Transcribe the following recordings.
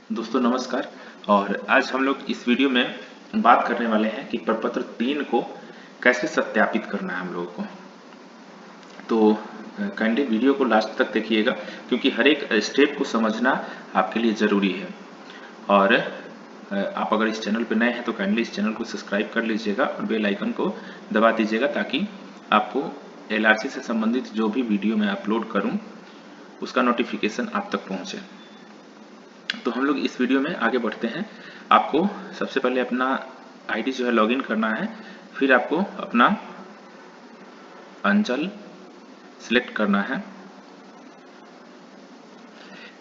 दोस्तों नमस्कार। और आज हम लोग इस वीडियो में बात करने वाले हैं कि प्रपत्र 3 को कैसे सत्यापित करना है हम लोगों को। तो काइंडली वीडियो को लास्ट तक देखिएगा, क्योंकि हर एक स्टेप को समझना आपके लिए ज़रूरी है। और आप अगर इस चैनल पर नए हैं तो काइंडली इस चैनल को सब्सक्राइब कर लीजिएगा और बेल आइकन को दबा दीजिएगा, ताकि आपको LRC से संबंधित जो भी वीडियो मैं अपलोड करूं उसका नोटिफिकेशन आप तक पहुंचे। तो हम लोग इस वीडियो में आगे बढ़ते हैं। आपको सबसे पहले अपना आईडी जो है लॉगिन करना है, फिर आपको अपना अंचल सिलेक्ट करना है।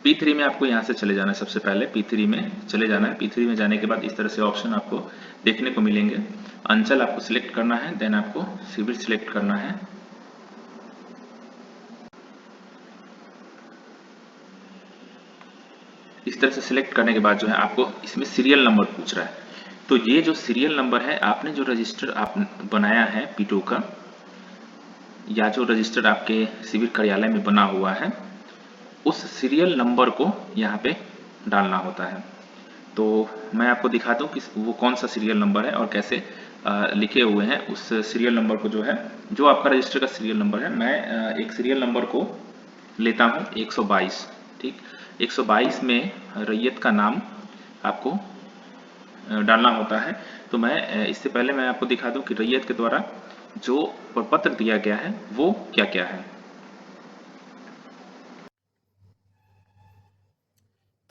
P3 में आपको यहाँ से चले जाना है। सबसे पहले P3 में चले जाना है। P3 में जाने के बाद इस तरह से ऑप्शन आपको देखने को मिलेंगे। अंचल आपको सिलेक्ट करना है, देन आपको सिविल सिलेक्ट करना है। इस तरह से सिलेक्ट करने के बाद जो है आपको इसमें सीरियल नंबर पूछ रहा है। तो ये जो सीरियल नंबर है, आपने जो रजिस्टर आप बनाया है P2 का, या जो रजिस्टर आपके सिविल कार्यालय में बना हुआ है, उस सीरियल नंबर को यहाँ पे डालना होता है। तो मैं आपको दिखाता हूँ कि वो कौन सा सीरियल नंबर है और कैसे लिखे हुए हैं उस सीरियल नंबर को। जो है जो आपका रजिस्टर का सीरियल नंबर है, मैं एक सीरियल नंबर को लेता हूँ 122। ठीक, 122 में रैयत का नाम आपको डालना होता है। तो मैं इससे पहले मैं आपको दिखा दूं कि रैयत के द्वारा जो प्रपत्र दिया गया है वो क्या क्या है।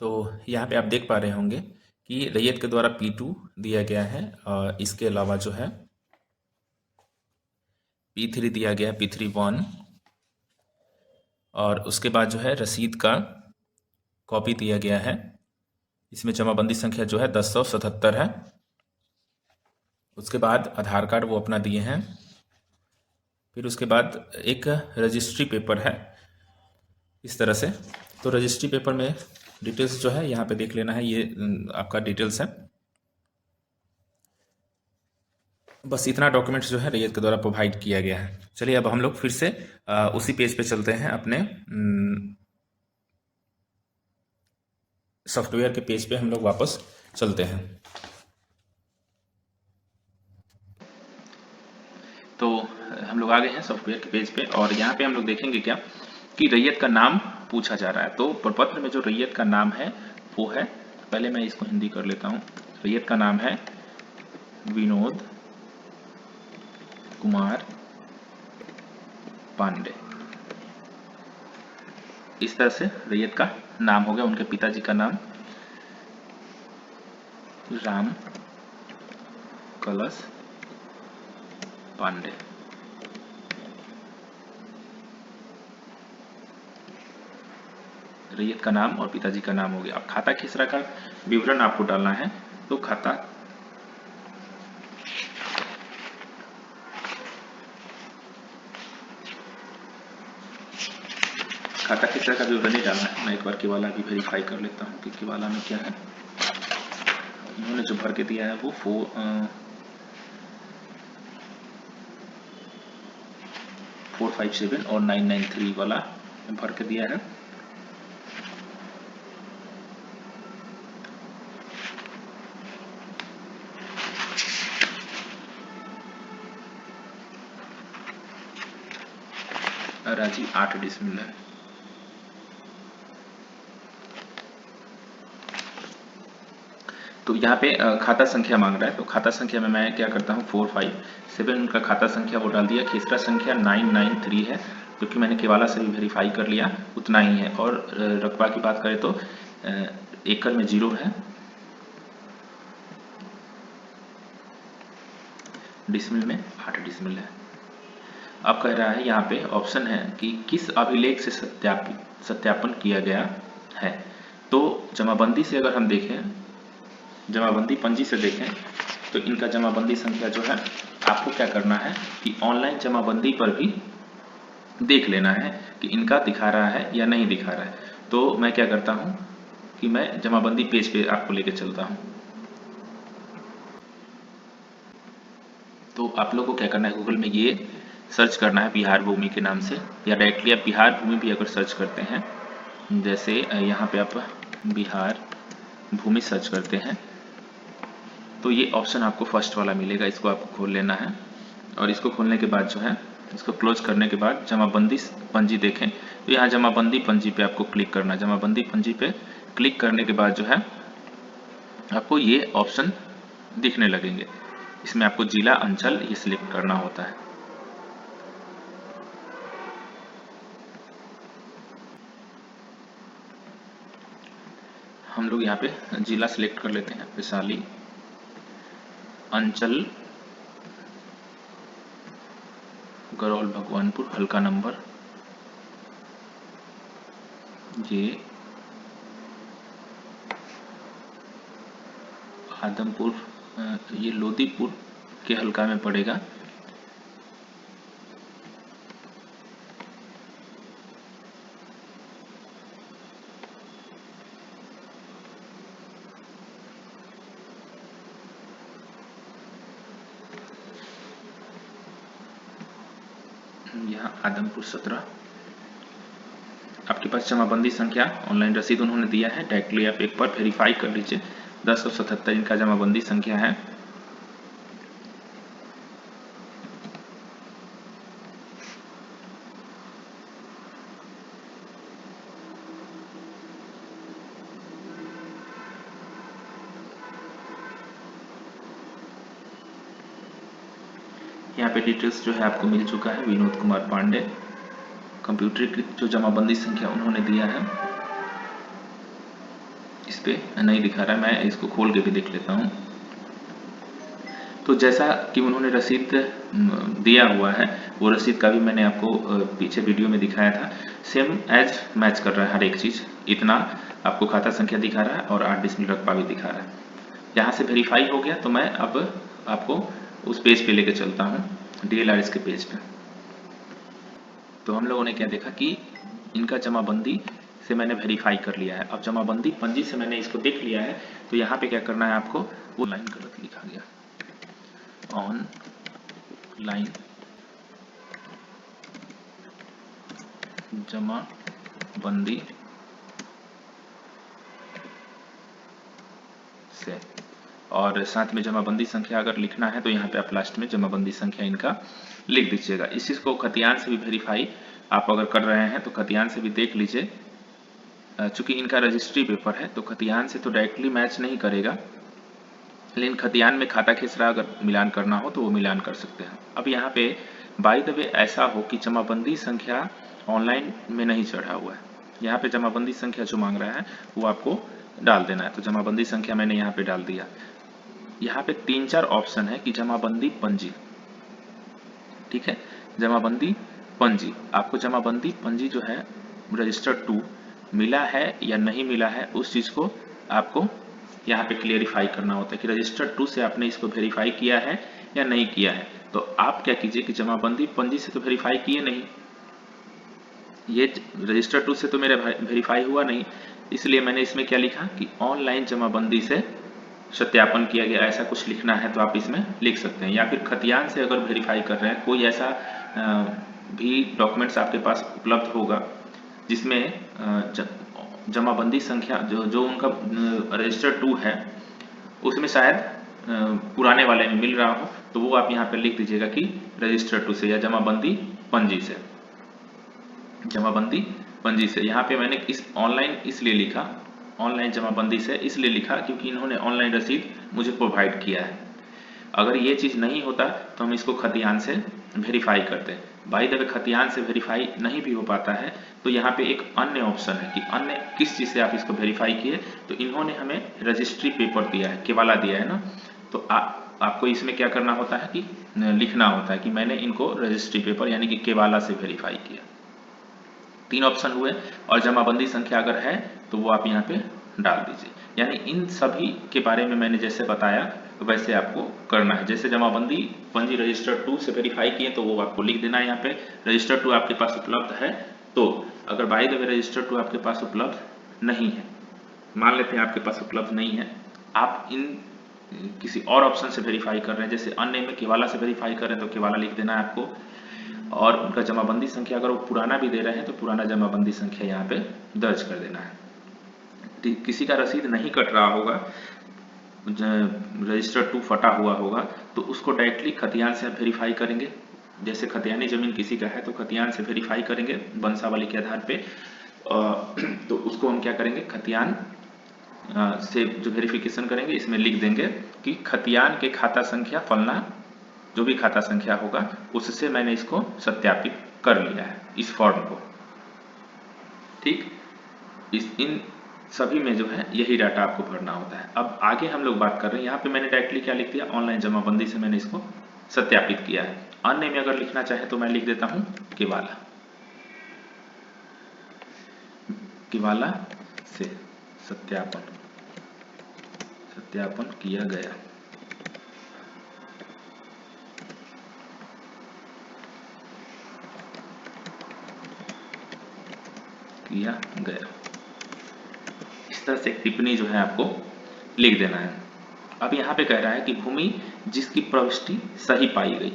तो यहाँ पे आप देख पा रहे होंगे कि रैयत के द्वारा P2 दिया गया है, और इसके अलावा जो है P3 दिया गया है, P3-1, और उसके बाद जो है रसीद का कॉपी दिया गया है। इसमें जमाबंदी संख्या जो है 1077 है। उसके बाद आधार कार्ड वो अपना दिए हैं। फिर उसके बाद एक रजिस्ट्री पेपर है इस तरह से। तो रजिस्ट्री पेपर में डिटेल्स जो है यहाँ पे देख लेना है, ये आपका डिटेल्स है। बस इतना डॉक्यूमेंट्स जो है रैयत के द्वारा प्रोवाइड किया गया है। चलिए अब हम लोग फिर से उसी पेज पे चलते हैं, अपने सॉफ्टवेयर के पेज पे हम लोग वापस चलते हैं। तो हम लोग आ गए हैं सॉफ्टवेयर के पेज पे, और यहाँ पे हम लोग देखेंगे क्या कि रैयत का नाम पूछा जा रहा है। तो प्रपत्र में जो रैयत का नाम है वो है, पहले मैं इसको हिंदी कर लेता हूँ। रैयत का नाम है विनोद कुमार पांडे। इस तरह से रैयत का नाम हो गया। उनके पिताजी का नाम राम कलश पांडे। रैयत का नाम और पिताजी का नाम हो गया। अब खाता खेसरा का विवरण आपको डालना है। तो खाता खेसरा का विवरण ही डालना है। मैं एक बार केवाला भी वेरीफाई कर लेता हूँ कि केवाला में क्या है। उन्होंने जो भर के दिया है वो 457 और 993 वाला भर के दिया है। राजी 8 डिसमिल है। तो यहाँ पे खाता संख्या मांग रहा है। तो खाता संख्या में मैं क्या करता हूँ, 457 उनका खाता संख्या वो डाल दिया। खेसरा संख्या 993 है, क्योंकि मैंने केवाला से भी वेरीफाई कर लिया, उतना ही है। और रकबा की बात करें तो एकड़ में 0 है, डिसमिल में 8 डिसमिल है। अब कह रहा है यहाँ पे ऑप्शन है कि किस अभिलेख से सत्यापन किया गया है। तो जमाबंदी से अगर हम देखें, जमाबंदी पंजी से देखें, तो इनका जमाबंदी संख्या जो है आपको क्या करना है कि ऑनलाइन जमाबंदी पर भी देख लेना है कि इनका दिखा रहा है या नहीं दिखा रहा है। तो मैं क्या करता हूँ कि मैं जमाबंदी पेज पे आपको लेके चलता हूँ। तो आप लोगों को क्या करना है, गूगल में ये सर्च करना है बिहार भूमि के नाम से, या डायरेक्टली आप बिहार भूमि भी अगर सर्च करते हैं, जैसे यहाँ पे आप बिहार भूमि सर्च करते हैं तो ये ऑप्शन आपको फर्स्ट वाला मिलेगा, इसको आपको खोल लेना है। और इसको खोलने के बाद जो है, इसको क्लोज करने के बाद जमाबंदी पंजी देखें तो यहाँ जमाबंदी पंजी पे आपको क्लिक करना है। जमाबंदी पंजी पे क्लिक करने के बाद जो है आपको ये ऑप्शन दिखने लगेंगे। इसमें आपको जिला अंचल ये सिलेक्ट करना होता है। हम लोग यहाँ पे जिला सिलेक्ट कर लेते हैं, वैशाली। अंचल गरौल भगवानपुर, हल्का नंबर ये आदमपुर, ये लोदीपुर के हल्का में पड़ेगा। यहाँ आदमपुर 17। आपके पास जमाबंदी संख्या ऑनलाइन रसीद उन्होंने दिया है, डायरेक्टली आप एक बार वेरीफाई कर लीजिए। 1077 इनका जमाबंदी संख्या है। यहाँ पे डिटेल्स जो है आपको मिल चुका है। विनोद कुमार पांडे, कंप्यूटरीकृत जो जमाबंदी संख्या उन्होंने दिया है, इस पे नहीं दिखा रहा है, मैं इसको खोल के भी देख लेता हूँ। तो जैसा कि उन्होंने रसीद दिया हुआ है, वो रसीद का भी मैंने आपको पीछे वीडियो में दिखाया था। सेम एज मैच कर रहा है हर एक चीज़। इतना आपको खाता संख्या दिखा रहा है और 8 डिसमिल रकबा भी दिखा रहा है। यहाँ से वेरीफाई हो गया तो मैं अब आपको उस पेज पे लेके चलता हूँ, DLRS के पेज पे। तो हम लोगों ने क्या देखा कि इनका जमाबंदी से मैंने वेरीफाई कर लिया है। अब जमाबंदी पंजी से मैंने इसको देख लिया है, तो यहाँ पे क्या करना है आपको, वो लाइन गलत लिखा गया, ऑनलाइन जमाबंदी से, और साथ में जमाबंदी संख्या अगर लिखना है तो यहाँ पे आप लास्ट में जमाबंदी संख्या इनका लिख दीजिएगा। इस चीज़ को खतियान से भी वेरीफाई आप अगर कर रहे हैं तो खतियान से भी देख लीजिए। चूंकि इनका रजिस्ट्री पेपर है तो खतियान से तो डायरेक्टली मैच नहीं करेगा, लेकिन खतियान में खाता खेसरा अगर मिलान करना हो तो वो मिलान कर सकते हैं। अब यहाँ पे बाय द वे ऐसा हो कि जमाबंदी संख्या ऑनलाइन में नहीं चढ़ा हुआ है, यहाँ पे जमाबंदी संख्या जो मांग रहा है वो आपको डाल देना है। तो जमाबंदी संख्या मैंने यहाँ पे डाल दिया। यहाँ पे 3-4 ऑप्शन है कि जमाबंदी पंजी, ठीक है, जमाबंदी पंजी। आपको जमाबंदी पंजी जो है रजिस्टर्ड 2 मिला है या नहीं मिला है, उस चीज़ को आपको यहाँ पे क्लियरिफाई करना होता है कि रजिस्टर्ड 2 से आपने इसको वेरीफाई किया है या नहीं किया है। तो आप क्या कीजिए कि जमाबंदी पंजी से तो वेरीफाई किए नहीं, ये रजिस्टर्ड 2 से तो मेरा वेरीफाई हुआ नहीं, इसलिए मैंने इसमें क्या लिखा कि ऑनलाइन जमाबंदी से सत्यापन किया गया, ऐसा कुछ लिखना है तो आप इसमें लिख सकते हैं। या फिर खतियान से अगर वेरीफाई कर रहे हैं, कोई ऐसा भी डॉक्यूमेंट्स आपके पास उपलब्ध होगा जिसमें जमाबंदी संख्या जो उनका रजिस्टर्ड 2 है उसमें शायद पुराने वाले में मिल रहा हो, तो वो आप यहाँ पर लिख दीजिएगा कि रजिस्टर्ड 2 से या जमाबंदी पंजी से, जमाबंदी पंजी से। यहाँ पे मैंने इस ऑनलाइन इसलिए लिखा, ऑनलाइन जमाबंदी से इसलिए लिखा क्योंकि इन्होंने ऑनलाइन रसीद मुझे प्रोवाइड किया है। अगर ये चीज़ नहीं होता तो हम इसको खतियान से वेरीफाई करते हैं। बाय द वे खतियान से वेरीफाई नहीं भी हो पाता है तो यहाँ पे एक अन्य ऑप्शन है कि अन्य किस चीज़ से आप इसको वेरीफाई किए। तो इन्होंने हमें रजिस्ट्री पेपर दिया है, केवाला दिया है ना, तो आपको इसमें क्या करना होता है कि लिखना होता है कि मैंने इनको रजिस्ट्री पेपर यानी कि केवाला से वेरीफाई किया। 3 ऑप्शन हुए, और जमाबंदी संख्या अगर है तो वो आप यहाँ पे डाल दीजिए। यानी इन सभी के बारे में मैंने जैसे बताया वैसे आपको करना है। जैसे जमाबंदी पंजी रजिस्टर्ड 2 से वेरीफाई किए तो वो आपको लिख देना है यहाँ पे। रजिस्टर्ड 2 आपके पास उपलब्ध है, तो अगर बाय द वे रजिस्टर्ड 2 आपके पास उपलब्ध नहीं है, मान लेते हैं आपके पास उपलब्ध नहीं है, आप इन किसी और ऑप्शन से वेरीफाई कर रहे हैं, जैसे अन्य में केवाला से वेरीफाई कर रहे हैं तो केवाला लिख देना है आपको। और उनका जमाबंदी संख्या अगर वो पुराना भी दे रहे हैं तो पुराना जमाबंदी संख्या यहाँ पे दर्ज कर देना है। किसी का रसीद नहीं कट रहा होगा, रजिस्टर 2 फटा हुआ होगा, तो उसको डायरेक्टली खतियान से आप वेरीफाई करेंगे। जैसे खतियानी जमीन किसी का है तो खतियान से वेरीफाई करेंगे वंशावली के आधार पे। तो उसको हम क्या करेंगे, खतियान से जो वेरिफिकेशन करेंगे इसमें लिख देंगे कि खतियान के खाता संख्या फलना, जो भी खाता संख्या होगा उससे मैंने इसको सत्यापित कर लिया है, इस फॉर्म को। ठीक, इन सभी में जो है यही डाटा आपको भरना होता है। अब आगे हम लोग बात कर रहे हैं, यहाँ पे मैंने डायरेक्टली क्या लिख दिया, ऑनलाइन जमाबंदी से मैंने इसको सत्यापित किया है। अन्य में अगर लिखना चाहे तो मैं लिख देता हूँ केवाला, केवाला से सत्यापन किया गया। इस तरह से एक टिप्पणी जो है आपको लिख देना है। अब यहाँ पे कह रहा है कि भूमि जिसकी प्रविष्टि सही पाई गई।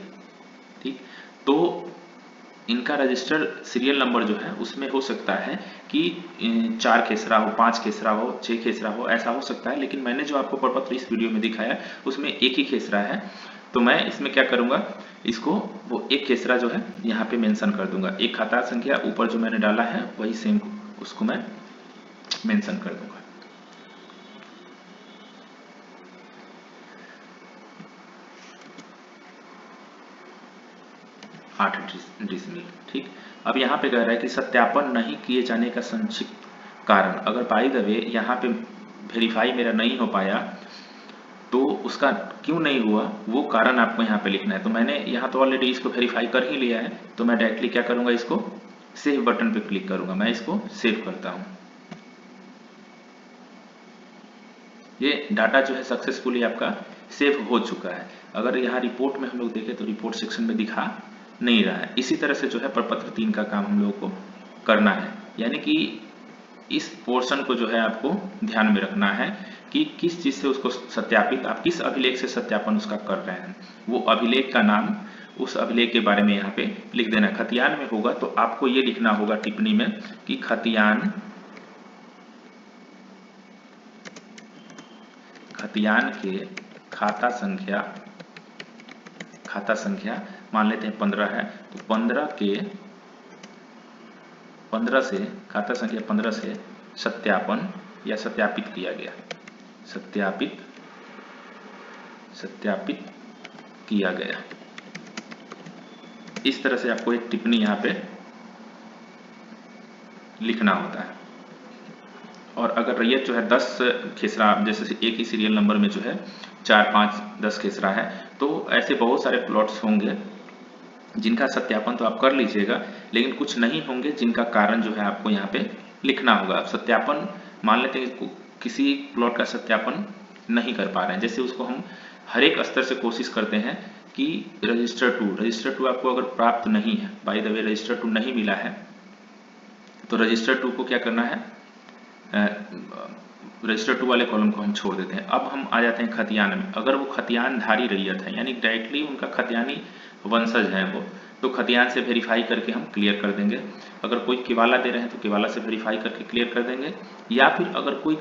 ठीक, तो इनका रजिस्टर सीरियल नंबर जो है उसमें हो सकता है कि 4 खेसरा हो, 5 खेसरा हो, 6 खेसरा हो, ऐसा हो सकता है। लेकिन मैंने जो आपको प्रपत्र इस वीडियो में दिखाया उसमें एक ही खेसरा है, तो मैं इसमें क्या करूंगा, इसको वो एक खेसरा जो है यहाँ पे मेंशन कर दूंगा। एक खाता संख्या ऊपर जो मैंने डाला है वही सेम उसको मैं मेंशन कर दूंगा। 8 डिसमिल। ठीक, अब यहाँ पे कह रहा है कि सत्यापन नहीं किए जाने का संक्षिप्त कारण। अगर बाय द वे यहाँ पे वेरीफाई मेरा नहीं हो पाया तो उसका क्यों नहीं हुआ वो कारण आपको यहाँ पे लिखना है। तो मैंने यहाँ तो ऑलरेडी इसको वेरीफाई कर ही लिया है, तो मैं डायरेक्टली क्या करूंगा, इसको सेव बटन पे क्लिक करूंगा। मैं इसको सेव करता हूँ। ये डाटा जो है सक्सेसफुली आपका सेव हो चुका है। अगर यहाँ रिपोर्ट में हम लोग देखें तो रिपोर्ट सेक्शन में दिखा नहीं रहा है। इसी तरह से जो है प्रपत्र 3 का काम हम लोगों को करना है, यानी कि इस पोर्शन को जो है आपको ध्यान में रखना है कि किस चीज से उसको सत्यापित, आप किस अभिलेख से सत्यापन उसका कर रहे हैं, वो अभिलेख का नाम, उस अभिलेख के बारे में यहाँ पे लिख देना। खतियान में होगा तो आपको ये लिखना होगा टिप्पणी में कि खतियान के खाता संख्या मान लेते हैं 15 है, तो 15 से खाता संख्या 15 से सत्यापन या सत्यापित किया गया, सत्यापित किया गया। इस तरह से आपको एक टिप्पणी यहाँ पे लिखना होता है। और अगर रैयत जो है 10 खेसरा, जैसे एक ही सीरियल नंबर में जो है 4, 5, 10 खेसरा है, तो ऐसे बहुत सारे प्लॉट्स होंगे जिनका सत्यापन तो आप कर लीजिएगा, लेकिन कुछ नहीं होंगे जिनका कारण जो है आपको यहाँ पे लिखना होगा। आप सत्यापन मान लेते हैं किसी प्लॉट का सत्यापन नहीं कर पा रहे हैं, जैसे उसको हम हर एक स्तर से कोशिश करते हैं कि रजिस्टर 2 आपको अगर प्राप्त नहीं है, बाय द वे रजिस्टर 2 नहीं मिला है, तो रजिस्टर 2 को क्या करना है, रजिस्टर 2 वाले कॉलम को हम छोड़ देते हैं। अब हम आ जाते हैं खतियान में। अगर वो खतियानधारी रैयत है, यानी डायरेक्टली उनका खतियानी वंशज है वो, तो खतियान से वेरीफाई करके हम क्लियर कर देंगे। अगर कोई केवाला दे रहे हैं तो केवाला से वेरीफाई करके क्लियर कर देंगे, या फिर अगर कोई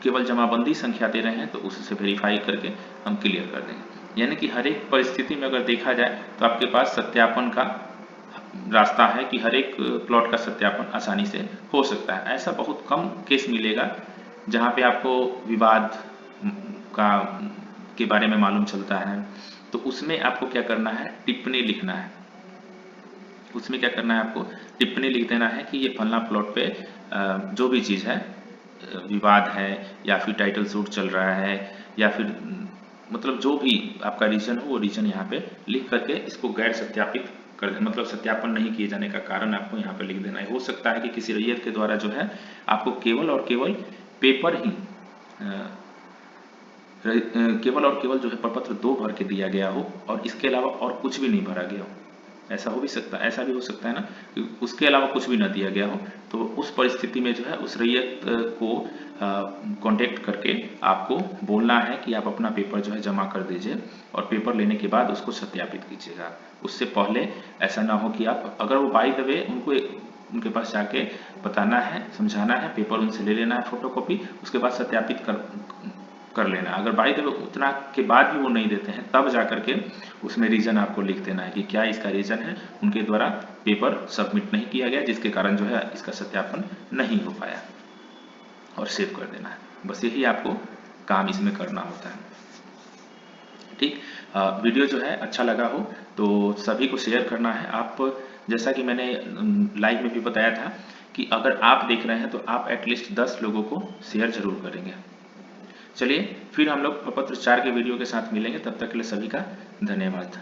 केवल जमाबंदी संख्या दे रहे हैं तो उससे वेरीफाई करके हम क्लियर कर देंगे। यानी कि हर एक परिस्थिति में अगर देखा जाए तो आपके पास सत्यापन का रास्ता है कि हर एक प्लॉट का सत्यापन आसानी से हो सकता है। ऐसा बहुत कम केस मिलेगा जहाँ पे आपको विवाद का के बारे में मालूम चलता है, तो उसमें आपको क्या करना है, टिप्पणी लिखना है। उसमें क्या करना है, आपको टिप्पणी लिख देना है कि ये फलना प्लॉट पे जो भी चीज़ है, विवाद है या फिर टाइटल सूट चल रहा है, या फिर मतलब जो भी आपका रीजन हो वो रीजन यहाँ पे लिख करके इसको गैर सत्यापित कर दे, मतलब सत्यापन नहीं किए जाने का कारण आपको यहाँ पे लिख देना है। हो सकता है कि किसी रैयत के द्वारा जो है आपको केवल और केवल पेपर ही केवल और केवल जो है प्रपत्र 2 भर के दिया गया हो और इसके अलावा और कुछ भी नहीं भरा गया हो। ऐसा भी हो सकता है ना कि उसके अलावा कुछ भी ना दिया गया हो, तो उस परिस्थिति में जो है उस रैयत को कांटेक्ट करके आपको बोलना है कि आप अपना पेपर जो है जमा कर दीजिए और पेपर लेने के बाद उसको सत्यापित कीजिएगा। उससे पहले ऐसा ना हो कि आप, अगर वो बाय द वे उनको उनके पास जाके बताना है, समझाना है, पेपर उनसे ले लेना है फोटोकॉपी, उसके बाद सत्यापित कर लेना। अगर बाई द वे उतना के बाद भी वो नहीं देते हैं तब जा करके उसमें रीज़न आपको लिख देना है कि क्या इसका रीज़न है, उनके द्वारा पेपर सबमिट नहीं किया गया जिसके कारण जो है इसका सत्यापन नहीं हो पाया, और सेव कर देना है। बस यही आपको काम इसमें करना होता है। ठीक, वीडियो जो है अच्छा लगा हो तो सभी को शेयर करना है। आप जैसा कि मैंने लाइव में भी बताया था कि अगर आप देख रहे हैं तो आप एटलीस्ट 10 लोगों को शेयर जरूर करेंगे। चलिए फिर हम लोग प्रपत्र 4 के वीडियो के साथ मिलेंगे, तब तक के लिए सभी का धन्यवाद।